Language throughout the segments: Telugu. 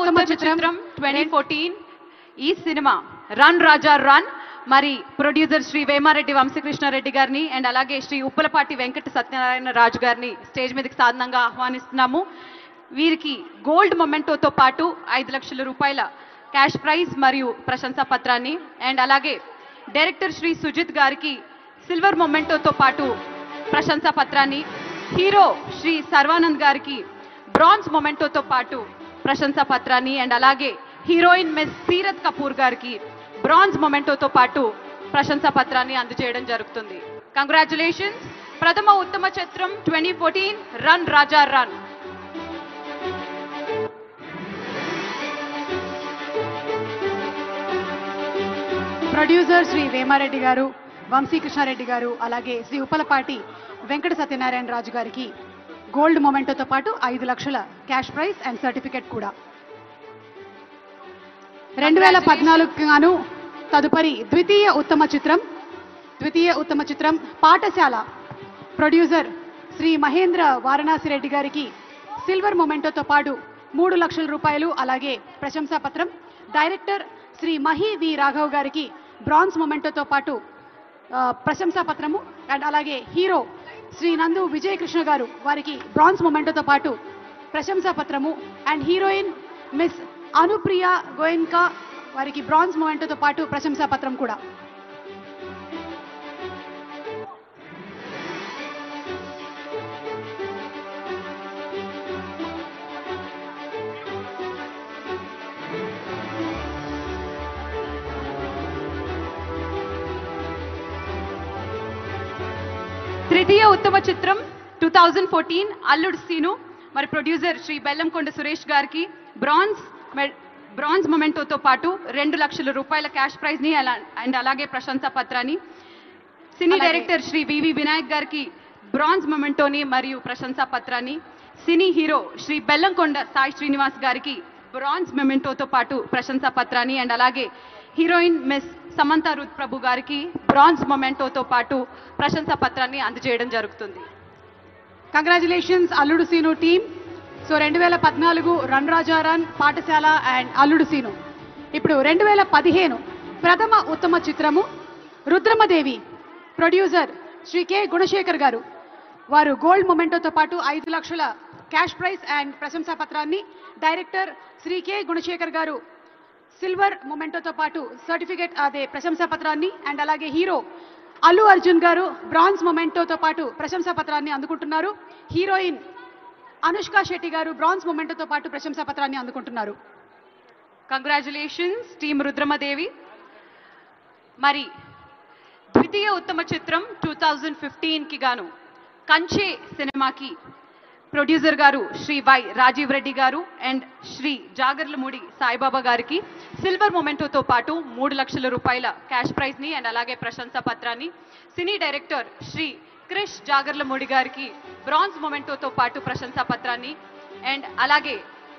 ఉత్తమ చిత్రం 2014 ఈ సినిమా రన్ రాజా రన్ మరి ప్రొడ్యూసర్ శ్రీ వేమారెడ్డి వంశీకృష్ణారెడ్డి గారిని అండ్ అలాగే శ్రీ ఉప్పలపాటి వెంకట సత్యనారాయణ రాజు గారిని స్టేజ్ మీదకి సాధనంగా ఆహ్వానిస్తున్నాము. వీరికి గోల్డ్ మొమెంటోతో పాటు 5 లక్షల రూపాయల క్యాష్ ప్రైజ్ మరియు ప్రశంసా పత్రాన్ని అండ్ అలాగే డైరెక్టర్ శ్రీ సుజిత్ గారికి సిల్వర్ మొమెంటోతో పాటు ప్రశంసా పత్రాన్ని, హీరో శ్రీ సర్వానంద్ గారికి బ్రాంజ్ మొమెంటోతో పాటు ప్రశంసా పత్రాన్ని అండ్ అలాగే హీరోయిన్ మిస్ సీరత్ కపూర్ గారికి బ్రాంజ్ మొమెంటోతో పాటు ప్రశంసా పత్రాన్ని అందజేయడం జరుగుతుంది. కంగ్రాచులేషన్స్. ప్రథమ ఉత్తమ చిత్రం 2014 రన్ రాజా రన్. ప్రొడ్యూసర్ శ్రీ వేమారెడ్డి గారు, వంశీకృష్ణారెడ్డి గారు, అలాగే శ్రీ ఉప్పలపాటి వెంకట సత్యనారాయణ రాజు గారికి గోల్డ్ మొమెంటోతో పాటు 5 లక్షల క్యాష్ ప్రైజ్ అండ్ సర్టిఫికెట్ కూడా. 2014 గాను తదుపరి ద్వితీయ ఉత్తమ చిత్రం పాఠశాల. ప్రొడ్యూసర్ శ్రీ మహేంద్ర వారణాసి రెడ్డి గారికి సిల్వర్ మొమెంటోతో పాటు 3 లక్షల రూపాయలు అలాగే ప్రశంసా పత్రం. డైరెక్టర్ శ్రీ మహి వి రాఘవ్ గారికి బ్రాంజ్ మొమెంటోతో పాటు ప్రశంసా పత్రము అండ్ అలాగే హీరో శ్రీ నందు విజయకృష్ణ గారు వారికి బ్రాంజ్ మొమెంటోతో పాటు ప్రశంసా పత్రము అండ్ హీరోయిన్ మిస్ అనుప్రియ గోయన్కా వారికి బ్రాంజ్ మొమెంటోతో పాటు ప్రశంసా పత్రం కూడా. తృతీయ ఉత్తమ చిత్రం 2014 అల్లుడు సీను మరి ప్రొడ్యూసర్ శ్రీ బెల్లంకొండ సురేష్ గారికి బ్రాంజ్ మొమెంటోతో పాటు 2 లక్షల రూపాయల క్యాష్ ప్రైజ్ ని అండ్ అలాగే ప్రశంసా పత్రాన్ని. సినీ డైరెక్టర్ శ్రీ వివి వినాయక్ గారికి బ్రాంజ్ మొమెంటోని మరియు ప్రశంసా పత్రాన్ని. సినీ హీరో శ్రీ బెల్లంకొండ సాయి శ్రీనివాస్ గారికి బ్రాంజ్ మొమెంటోతో పాటు ప్రశంసా పత్రాన్ని అండ్ అలాగే హీరోయిన్ మిస్ సమంత రుత్ ప్రభు గారికి బ్రాంజ్ మొమెంటోతో పాటు ప్రశంసా పత్రాన్ని అందజేయడం జరుగుతుంది. కంగ్రాచులేషన్స్ అల్లుడు సీను టీమ్. సో 2014 రన్ రాజా రన్, పాఠశాల అండ్ అల్లుడు సీను. ఇప్పుడు 2015 ప్రథమ ఉత్తమ చిత్రము రుద్రమదేవి. ప్రొడ్యూసర్ శ్రీ కె గుణశేఖర్ గారు వారు గోల్డ్ మొమెంటోతో పాటు 5 లక్షల క్యాష్ ప్రైజ్ అండ్ ప్రశంసా పత్రాన్ని. డైరెక్టర్ శ్రీ కె గుణశేఖర్ గారు సిల్వర్ మొమెంటోతో పాటు సర్టిఫికేట్ అదే ప్రశంసా పత్రాన్ని అండ్ అలాగే హీరో అల్లు అర్జున్ గారు బ్రాంజ్ మొమెంటోతో పాటు ప్రశంసా పత్రాన్ని అందుకుంటున్నారు. హీరోయిన్ అనుష్క శెట్టి గారు బ్రాంజ్ మొమెంటోతో పాటు ప్రశంసా పత్రాన్ని అందుకుంటున్నారు. Congratulations team Rudramadevi. మరి ద్వితీయ ఉత్తమ చిత్రం 2015కి గాను కంచే సినిమాకి ప్రొడ్యూసర్ గారు శ్రీ వై రాజీవ్ రెడ్డి గారు అండ్ శ్రీ జాగర్లమూడి సాయిబాబా గారికి సిల్వర్ మొమెంటోతో పాటు 3 లక్షల రూపాయల క్యాష్ ప్రైజ్ ని అండ్ అలాగే ప్రశంసా పత్రాన్ని. సినీ డైరెక్టర్ శ్రీ క్రిష్ జాగర్లమూడి గారికి బ్రాంజ్ మొమెంటోతో పాటు ప్రశంసా పత్రాన్ని అండ్ అలాగే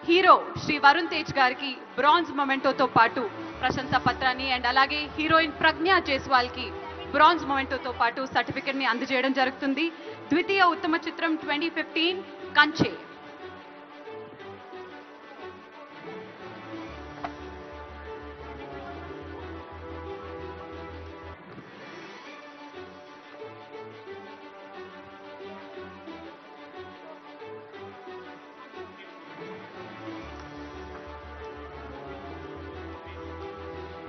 హీరో శ్రీ వరుణ్ తేజ్ గారికి బ్రాంజ్ మొమెంటోతో పాటు ప్రశంసా పత్రాన్ని అండ్ అలాగే హీరోయిన్ ప్రజ్ఞా జైస్వాల్ కి బ్రాంజ్ మొమెంటోతో పాటు సర్టిఫికెట్ ని అందజేయడం జరుగుతుంది. ద్వితీయ ఉత్తమ చిత్రం 2015 కంచే.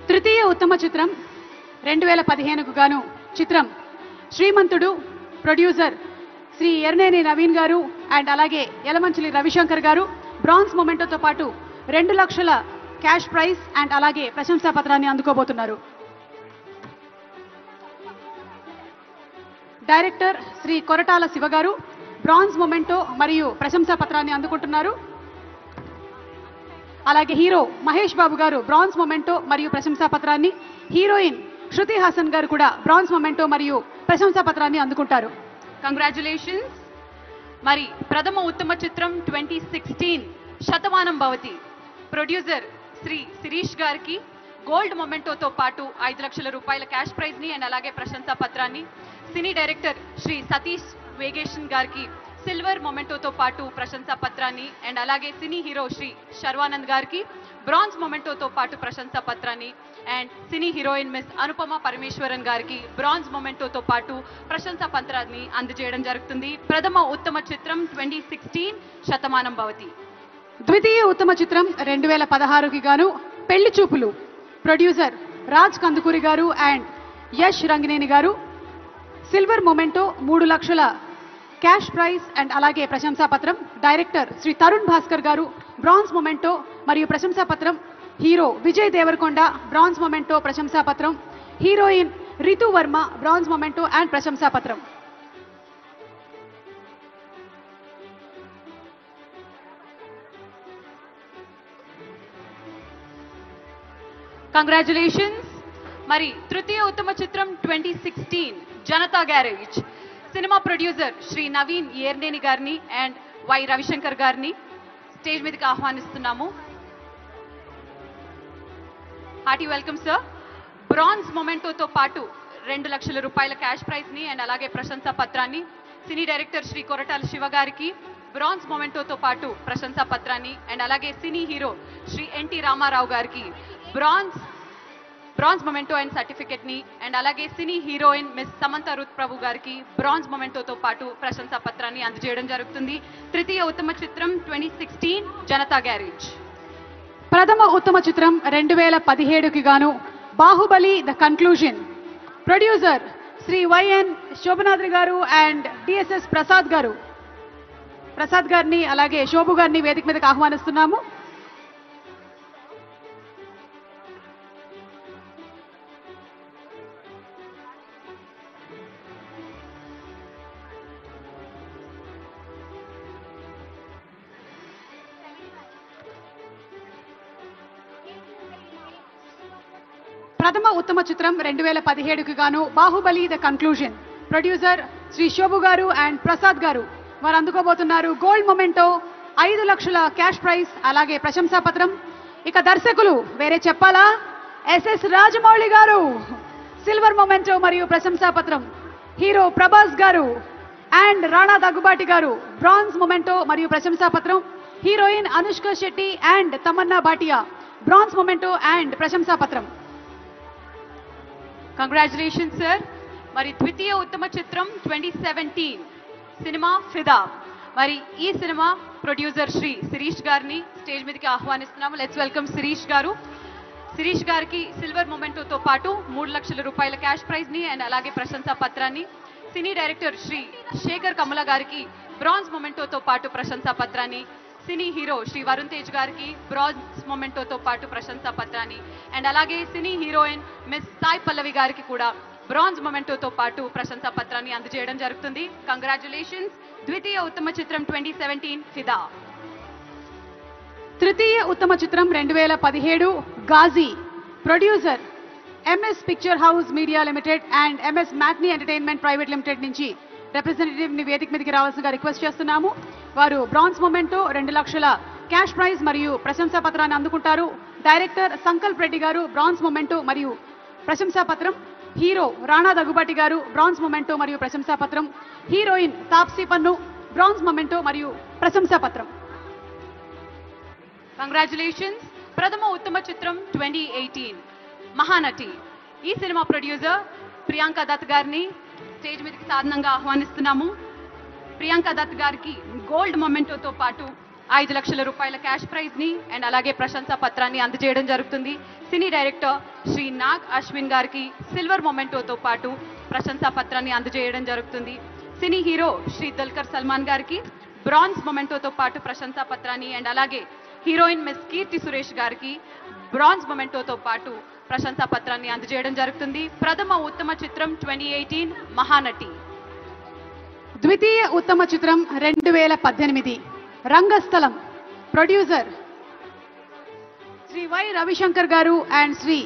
తృతీయ ఉత్తమ చిత్రం 2015కు గాను చిత్రం శ్రీమంతుడు. ప్రొడ్యూసర్ శ్రీ ఎర్నేని నవీన్ గారు అండ్ అలాగే యలమంచిలి రవిశంకర్ గారు బ్రాంజ్ మొమెంటోతో పాటు 2 లక్షల క్యాష్ ప్రైజ్ అండ్ అలాగే ప్రశంసా పత్రాన్ని అందుకోబోతున్నారు. డైరెక్టర్ శ్రీ కొరటాల శివ గారు బ్రాంజ్ మొమెంటో మరియు ప్రశంసా పత్రాన్ని అందుకుంటున్నారు. అలాగే హీరో మహేష్ బాబు గారు బ్రాంజ్ మొమెంటో మరియు ప్రశంసా పత్రాన్ని. హీరోయిన్ శృతి హాసన్ గారు కూడా బ్రాంజ్ మొమెంటో మరియు ప్రశంసా పత్రాన్ని అందుకుంటారు. కంగ్రాచులేషన్స్. మరి ప్రథమ ఉత్తమ చిత్రం 2016 శతమానం భవతి. ప్రొడ్యూసర్ శ్రీ శిరీష్ గారికి గోల్డ్ మొమెంటోతో పాటు 5 లక్షల రూపాయల క్యాష్ ప్రైజ్ ని అండ్ అలాగే ప్రశంసా పత్రాన్ని. సినీ డైరెక్టర్ శ్రీ సతీష్ వేగేషన్ గారికి సిల్వర్ మొమెంటోతో పాటు ప్రశంసా పత్రాన్ని అండ్ అలాగే సినీ హీరో శ్రీ శర్వానంద్ గారికి బ్రాంజ్ మొమెంటోతో పాటు ప్రశంసా పత్రాన్ని and cine heroine miss Anupama Parameswaran గారికి బ్రాంజ్ మొమెంటోతో పాటు ప్రశంసా పత్రాన్ని అందజేయడం జరుగుతుంది. ప్రథమ ఉత్తమ చిత్రం 2016 శతమానం భవతి. ద్వితీయ ఉత్తమ చిత్రం 2016కి గాను పెళ్లి చూపులు. ప్రొడ్యూసర్ రాజ్ కందుకూరి గారు అండ్ యష్ రంగినేని గారు. సిల్వర్ మొమెంటో 3 లక్షల క్యాష్ ప్రైజ్ అండ్ అలాగే ప్రశంసా పత్రం. డైరెక్టర్ శ్రీ తరుణ్ భాస్కర్ గారు బ్రాంజ్ మొమెంటో మరియు ప్రశంసా పత్రం. Hero Vijay Devarakonda bronze memento ప్రశంసా పత్రం. Heroine Ritu Varma bronze memento and ప్రశంసా పత్రం. కంగ్రాచులేషన్స్. మరి తృతీయ ఉత్తమ చిత్రం 2016 Janatha garage. Cinema producer Shri Naveen Yerneni గారిని అండ్ వై రవిశంకర్ గారిని స్టేజ్ మీదకి ఆహ్వానిస్తున్నాము. Hearty welcome sir. బ్రాంజ్ మొమెంటోతో పాటు 2 లక్షల రూపాయల క్యాష్ ప్రైజ్ ని అండ్ అలాగే ప్రశంసా పత్రాన్ని సినీ డైరెక్టర్ శ్రీ కొరటాల శివ గారికి బ్రాంజ్ మొమెంటోతో పాటు ప్రశంసా పత్రాన్ని అండ్ అలాగే సినీ హీరో శ్రీ ఎన్టీ రామారావు గారికి బ్రాంజ్ మొమెంటో అండ్ సర్టిఫికెట్ ని అండ్ అలాగే cine heroine miss Samantha Ruth Prabhu గారికి బ్రాంజ్ మొమెంటోతో పాటు ప్రశంసా పత్రాన్ని అందజేయడం జరుగుతుంది. తృతీయ ఉత్తమ చిత్రం 2016 జనతా గ్యారేజ్. ప్రథమ ఉత్తమ చిత్రం 2017కి గాను Baahubali the conclusion. Producer Shri YN Shobanadri గారు అండ్ డిఎస్ఎస్ ప్రసాద్ గారిని అలాగే శోభు గారిని వేదిక మీదకి ఆహ్వానిస్తున్నాము. ప్రథమ ఉత్తమ చిత్రం 2017కి గాను Baahubali the conclusion. Producer Shri Shobu గారు అండ్ ప్రసాద్ గారు వారు అందుకోబోతున్నారు గోల్డ్ మొమెంటో, 5 లక్షల క్యాష్ ప్రైజ్ అలాగే ప్రశంసా పత్రం. ఇక దర్శకులు వేరే చెప్పాలా, ఎస్ఎస్ రాజమౌళి గారు సిల్వర్ మొమెంటో మరియు ప్రశంసా పత్రం. హీరో ప్రభాస్ గారు అండ్ రాణా దగ్గుబాటి గారు బ్రాంజ్ మొమెంటో మరియు ప్రశంసా పత్రం. Heroine Anushka Shetty and Tamannaah Bhatia bronze memento and ప్రశంసా పత్రం. Congratulations sir. మరి ద్వితీయ ఉత్తమ చిత్రం 2017 సినిమా ఫిదా. మరి ఈ సినిమా ప్రొడ్యూసర్ శ్రీ శిరీష్ గారిని స్టేజ్ మీదకి ఆహ్వానిస్తున్నాము. లెట్స్ వెల్కమ్ శిరీష్ గారు. శిరీష్ గారికి సిల్వర్ మొమెంటోతో పాటు 3 లక్షల రూపాయల క్యాష్ ప్రైజ్ ని అండ్ అలాగే ప్రశంసా పత్రాన్ని. సినీ డైరెక్టర్ శ్రీ శేఖర్ కమల గారికి బ్రాంజ్ మొమెంటోతో పాటు ప్రశంసా పత్రాన్ని. సినీ హీరో శ్రీ వరుణ్ తేజ్ గారికి బ్రాంజ్ మొమెంటోతో పాటు ప్రశంసా పత్రాన్ని అండ్ అలాగే cine heroine miss Sai Pallavi గారికి కూడా బ్రాంజ్ మొమెంటోతో పాటు ప్రశంసా పత్రాన్ని అందజేయడం జరుగుతుంది. కంగ్రాచులేషన్స్. ద్వితీయ ఉత్తమ చిత్రం 2017 ఫిదా. తృతీయ ఉత్తమ చిత్రం 2017 Ghazi. Producer MS picture house media limited and MS matinee entertainment private limited నుంచి రిప్రజెంటేటివ్ ని వేదిక మీదకి రావాల్సిందిగా రిక్వెస్ట్ చేస్తున్నాము. వారు బ్రాంజ్ మొమెంటో, 2 లక్షల క్యాష్ ప్రైజ్ మరియు ప్రశంసా పత్రాన్ని అందుకుంటారు. డైరెక్టర్ సంకల్ప్ రెడ్డి గారు బ్రాంజ్ మొమెంటో మరియు ప్రశంసా పత్రం. హీరో రాణా దగ్గుబాటి గారు బ్రాంజ్ మొమెంటో మరియు ప్రశంసా పత్రం. హీరోయిన్ తాప్సీ పన్ను బ్రాంజ్ మొమెంటో మరియు ప్రశంసా పత్రం. కంగ్రాచులేషన్స్. ప్రథమ ఉత్తమ చిత్రం 2018 మహానటి. ఈ సినిమా ప్రొడ్యూసర్ ప్రియాంక దత్ గారిని స్టేజ్ మీదకి సాధారణంగా ఆహ్వానిస్తున్నాము. ప్రియాంక దత్ గారికి గోల్డ్ మొమెంటోతో పాటు 5 లక్షల రూపాయల క్యాష్ ప్రైజ్ ని అండ్ అలాగే ప్రశంసా పత్రాన్ని అందజేయడం జరుగుతుంది. సినీ డైరెక్టర్ శ్రీ నాగ్ అశ్విన్ గారికి సిల్వర్ మొమెంటోతో పాటు ప్రశంసా పత్రాన్ని అందజేయడం జరుగుతుంది. సినీ హీరో శ్రీ దుల్కర్ సల్మాన్ గారికి బ్రాంజ్ మొమెంటోతో పాటు ప్రశంసా పత్రాన్ని అండ్ అలాగే హీరోయిన్ మిస్ కీర్తి సురేష్ గారికి బ్రాంజ్ మొమెంటోతో పాటు ప్రశంసా పత్రాన్ని అందజేయడం జరుగుతుంది. ప్రథమ ఉత్తమ చిత్రం 2018 మహానటి. ద్వితీయ ఉత్తమ చిత్రం 2018 రంగస్థలం. ప్రొడ్యూసర్ శ్రీ వై రవిశంకర్ గారు అండ్ శ్రీ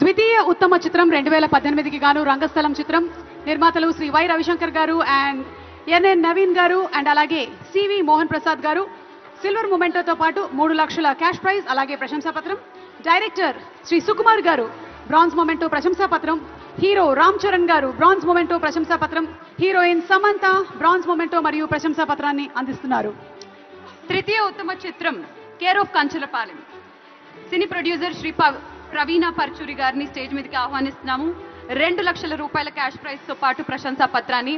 ద్వితీయ ఉత్తమ చిత్రం 2018కి గాను రంగస్థలం చిత్రం నిర్మాతలు శ్రీ వై రవిశంకర్ గారు అండ్ ఎన్ఎన్ నవీన్ గారు అండ్ అలాగే సివి మోహన్ ప్రసాద్ గారు. సిల్వర్ మొమెంటోతో పాటు 3 లక్షల క్యాష్ ప్రైజ్ అలాగే ప్రశంసాపత్రం. డైరెక్టర్ శ్రీ సుకుమార్ గారు బ్రాంజ్ మొమెంటో ప్రశంసాపత్రం. హీరో రామ్ చరణ్ గారు బ్రాంజ్ మొమెంటో ప్రశంసాపత్రం. హీరోయిన్ సమంత బ్రాంజ్ మొమెంటో మరియు ప్రశంసాపత్రాన్ని అందిస్తున్నారు. తృతీయ ఉత్తమ చిత్రం care of Kancharapalem. Cine producer Shri Praveena Paruchuri గారిని స్టేజ్ మీదకి ఆహ్వానిస్తున్నాము. 2 లక్షల రూపాయల క్యాష్ ప్రైజ్ తో పాటు ప్రశంసా పత్రాన్ని.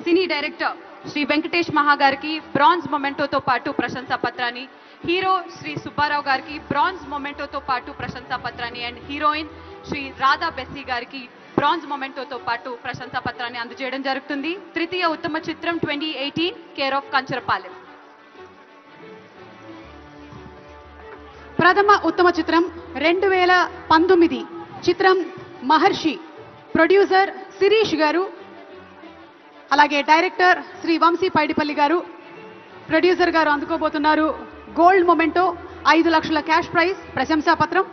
సినీ డైరెక్టర్ శ్రీ వెంకటేష్ మహా గారికి బ్రాంజ్ మొమెంటోతో పాటు ప్రశంసా పత్రాన్ని. హీరో శ్రీ సుబ్బారావు గారికి బ్రాంజ్ మొమెంటోతో పాటు ప్రశంసా పత్రాన్ని అండ్ హీరోయిన్ శ్రీ రాధా బెస్సీ గారికి బ్రాంజ్ మొమెంటోతో పాటు ప్రశంసా పత్రాన్ని అందజేయడం జరుగుతుంది. తృతీయ ఉత్తమ చిత్రం 2018 కేర్ ఆఫ్ కంచరపాలెం. ప్రథమ ఉత్తమ చిత్రం 2019 చిత్రం మహర్షి. ప్రొడ్యూసర్ శిరీష్ గారు అలాగే డైరెక్టర్ శ్రీ వంశీ పైడిపల్లి గారు. ప్రొడ్యూసర్ గారు అందుకోబోతున్నారు గోల్డ్ మొమెంటో 5 లక్షల క్యాష్ ప్రైజ్ ప్రశంసాపత్రం.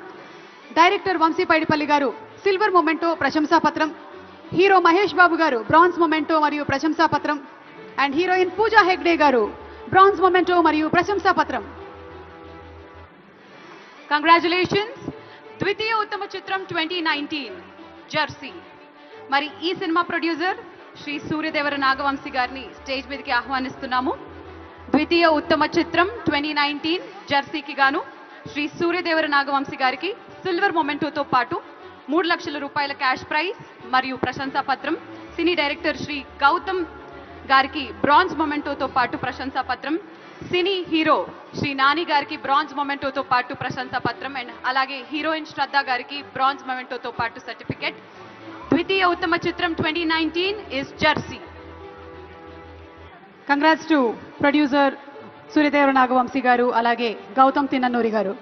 డైరెక్టర్ వంశీ పైడిపల్లి గారు సిల్వర్ మొమెంటో ప్రశంసాపత్రం. హీరో మహేష్ బాబు గారు బ్రాంజ్ మొమెంటో మరియు ప్రశంసాపత్రం అండ్ హీరోయిన్ పూజా హెగ్డే గారు బ్రాంజ్ మొమెంటో మరియు ప్రశంసాపత్రం. కంగ్రాచులేషన్స్. ద్వితీయ ఉత్తమ చిత్రం 2019 జెర్సీ. మరి ఈ సినిమా ప్రొడ్యూసర్ శ్రీ సూర్యదేవర నాగవంశీ గారిని స్టేజ్ మీదకి ఆహ్వానిస్తున్నాము. ద్వితీయ ఉత్తమ చిత్రం 2019 జెర్సీకి గాను శ్రీ సూర్యదేవర నాగవంశీ గారికి సిల్వర్ మొమెంటోతో పాటు 3 లక్షల రూపాయల క్యాష్ ప్రైజ్ మరియు ప్రశంసా పత్రం. సినీ డైరెక్టర్ శ్రీ గౌతమ్ గారికి బ్రాంజ్ మొమెంటోతో పాటు ప్రశంసా పత్రం. సినీ హీరో శ్రీ నాని గారికి బ్రాంజ్ మొమెంటోతో పాటు ప్రశంసా పత్రం అండ్ అలాగే హీరోయిన్ శ్రద్ధ గారికి బ్రాంజ్ మొమెంటోతో పాటు సర్టిఫికెట్. ద్వితీయ ఉత్తమ చిత్రం 2019 is Jersey. Congrats to producer Suryadevara Naga Vamsi గారు అలాగే గౌతమ్ తిన్ననూరి గారు.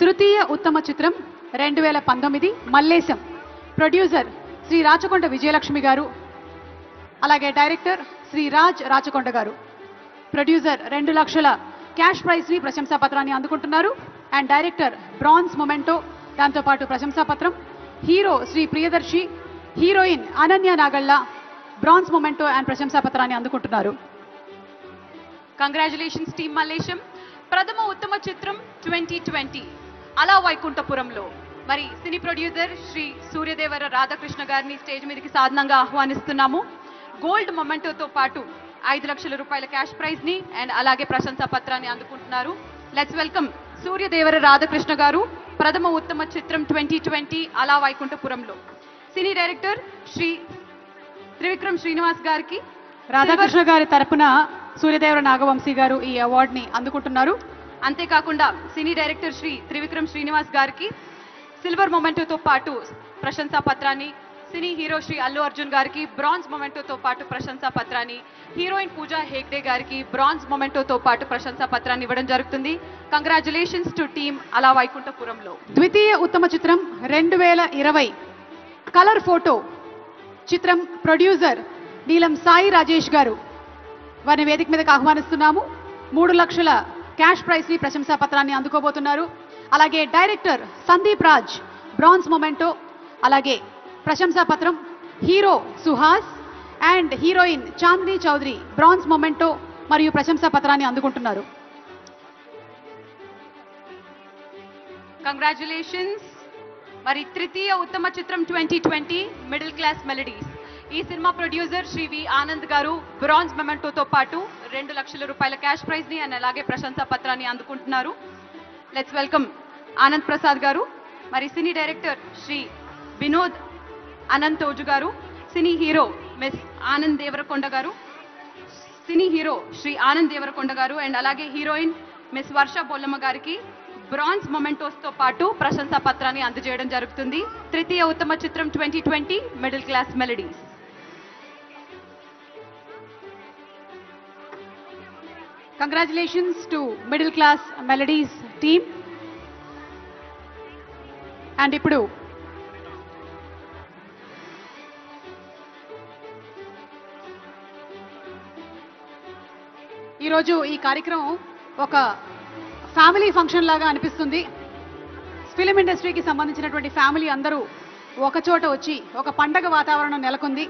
తృతీయ ఉత్తమ చిత్రం 2019 మల్లేశం. ప్రొడ్యూసర్ శ్రీ రాచకొండ విజయలక్ష్మి గారు అలాగే డైరెక్టర్ శ్రీ రాజ్ రాచకొండ గారు. ప్రొడ్యూసర్ 2 లక్షల క్యాష్ ప్రైజ్ ని ప్రశంసాపత్రాన్ని అందుకుంటున్నారు అండ్ డైరెక్టర్ బ్రాంజ్ మొమెంటో దాంతోపాటు ప్రశంసాపత్రం. Hero Shri Priyadarshi, heroine Ananya Nagalla bronze memento and ప్రశంసాపత్రాన్ని అందుకుంటున్నారు. Congratulations team Mallesham. ప్రథమ ఉత్తమ చిత్రం 2020 అలా వైకుంఠపురంలో. మరి సినీ ప్రొడ్యూసర్ శ్రీ సూర్యదేవర రాధాకృష్ణ గారిని స్టేజ్ మీదకి సాధనంగా ఆహ్వానిస్తున్నాము. గోల్డ్ మొమెంటోతో పాటు 5 లక్షల రూపాయల క్యాష్ ప్రైజ్ ని అండ్ అలాగే ప్రశంసా పత్రాన్ని అందుకుంటున్నారు. లెట్స్ వెల్కమ్ సూర్యదేవర రాధాకృష్ణ గారు. ప్రథమ ఉత్తమ చిత్రం 2020 అలా వైకుంఠపురంలో. సినీ డైరెక్టర్ శ్రీ త్రివిక్రమ్ శ్రీనివాస్ గారికి రాధాకృష్ణ గారి తరపున సూర్యదేవర నాగవంశీ గారు ఈ అవార్డు ని అందుకుంటున్నారు. అంతేకాకుండా సినీ డైరెక్టర్ శ్రీ త్రివిక్రమ్ శ్రీనివాస్ గారికి సిల్వర్ మొమెంటోతో పాటు ప్రశంసా పత్రాన్ని. సినీ హీరో శ్రీ అల్లు అర్జున్ గారికి బ్రాంజ్ మొమెంటోతో పాటు ప్రశంసా పత్రాన్ని. హీరోయిన్ పూజా హెగ్డే గారికి బ్రాంజ్ మొమెంటోతో పాటు ప్రశంసా పత్రాన్ని ఇవ్వడం జరుగుతుంది. కంగ్రాచులేషన్స్ టు టీమ్ అలా వైకుంఠపురంలో. ద్వితీయ ఉత్తమ చిత్రం 2020 కలర్ ఫోటో చిత్రం. ప్రొడ్యూసర్ నీలం సాయి రాజేష్ గారు. వారిని వేదిక మీదకి ఆహ్వానిస్తున్నాము. 3 లక్షల క్యాష్ ప్రైజ్ ని ప్రశంసా పత్రాన్ని అందుకోబోతున్నారు. అలాగే director Sandeep Raj bronze memento అలాగే ప్రశంసా పత్రం. Hero Suhas and heroine Chandini Chowdary bronze memento మరియు ప్రశంసా పత్రాన్ని అందుకుంటున్నారు. కంగ్రాచులేషన్స్. మరి తృతీయ ఉత్తమ చిత్రం 2020 మిడిల్ క్లాస్ మెలడీస్. ఈ సినిమా ప్రొడ్యూసర్ శ్రీ వి ఆనంద్ గారు బ్రాంజ్ మొమెంటోతో పాటు 2 లక్షల రూపాయల క్యాష్ ప్రైజ్ ని అండ్ అలాగే ప్రశంసా పత్రాన్ని అందుకుంటున్నారు. లెట్స్ వెల్కమ్ ఆనంద్ ప్రసాద్ గారు. మరి సినీ డైరెక్టర్ శ్రీ వినోద్ అనంతోజు గారు. Cine hero miss Anand Deverakonda గారు. సినీ హీరో శ్రీ ఆనంద్ దేవరకొండ గారు అండ్ అలాగే హీరోయిన్ మిస్ వర్ష బొల్లమ్మ గారికి బ్రాంజ్ మొమెంటోస్ తో పాటు ప్రశంసా పత్రాన్ని అందజేయడం జరుగుతుంది. తృతీయ ఉత్తమ చిత్రం 2020 middle class melodies. Congratulations to Middle Class Melodies team. And ఇప్పుడు ఈరోజు ఈ కార్యక్రమం ఒక ఫ్యామిలీ ఫంక్షన్ లాగా అనిపిస్తుంది. ఫిలిం ఇండస్ట్రీకి సంబంధించినటువంటి ఫ్యామిలీ అందరూ ఒక చోట వచ్చి ఒక పండగ వాతావరణం నెలకొంది.